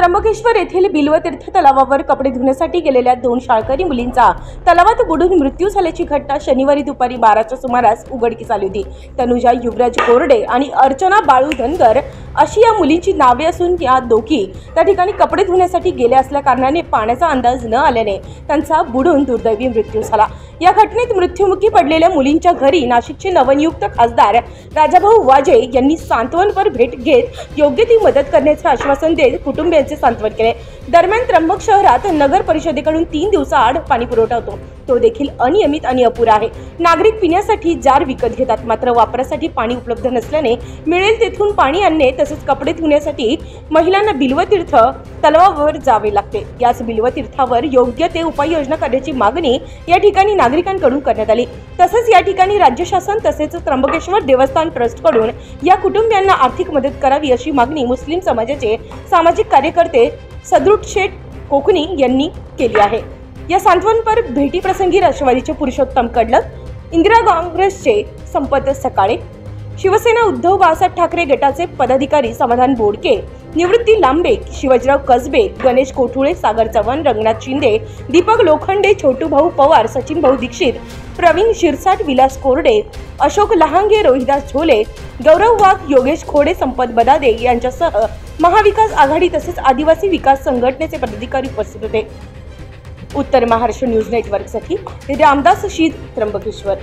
त्र्यंबकेश्वर येथील बिल्वतीर्थ तलावावर कपडे धुण्यासाठी गेलेल्या 2 शाळकरी मुलींचा तलावात बुडून मृत्यू झाल्याची घटना शनिवारी दुपारी 12च्या सुमारास उघडकीस आली होती। तनुजा युवराज कोरडे आणि अर्चना बाळू धनगर अशी या मुलींची नावे असून या दोघी त्या ठिकाणी कपडे धुण्यासाठी गेल्या असल्या कारणाने पाण्याचा अंदाज न आल्याने त्यांचा बुडून दुर्दैवी मृत्यू झाला। या घटनेत मृत्युमुखी पडलेल्या मुलींच्या घरी नाशिकचे नवनियुक्त खासदार राजाभाऊ वाजे यांनी सांत्वनपर भेट घेत योग्य ती मदत करण्याचे आश्वासन देत कुटुंबियांचे सांत्वन केले। दरम्यान त्र्यंबक शहरात नगर परिषदेकडून 3 दिवसाआड पाणी पुरवठा होतो, तो देखील अनियमित आणि अपुरा आहे। नागरिक पिण्यासाठी जार विकत घेतात, मात्र वापरासाठी पाणी उपलब्ध नसल्याने मिळेल तेथून पाणी आणणे तसेच कपडे धुण्यासाठी महिलांना बिल्वतीर्थ तलावावर जावे लागते। याच बिल्वतीर्थावर योग्य ते उपाययोजना करण्याची मागणी या ठिकाणी नागरिकांकडून करण्यात आली। तसेच या ठिकाणी राज्य शासन तसेच त्र्यंबकेश्वर देवस्थान ट्रस्ट कडून या कुटुंबियांना आर्थिक मदत करावी अशी मागणी मुस्लिम समाजाचे सामाजिक कार्यकर्ते सदृढ शेठ कोकणी यांनी केली आहे। या सांत्वनपर भेटीप्रसंगी राष्ट्रवादीचे पुरुषोत्तम कडलक, इंदिरा काँग्रेसचे संपत सकाळे, शिवसेना उद्धव बाळासाहेब ठाकरे गटाचे पदाधिकारी समाधान बोडके, निवृत्ती लांबे, शिवाजीराव कसबे, गणेश कोठुळे, सागर चव्हाण, रंगनाथ शिंदे, दीपक लोखंडे, छोटू भाऊ पवार, सचिन भाऊ दीक्षित, प्रवीण शिरसाट, विलास कोरडे, अशोक लहांगे, रोहिदास झोले, गौरव वाघ, योगेश खोडे, संपत बदादे यांच्यासह महाविकास आघाडी तसेच आदिवासी विकास संघटनेचे पदाधिकारी उपस्थित होते। उत्तर महाराष्ट्र न्यूज नेटवर्कसाठी रामदास शीद, त्र्यंबकेश्वर।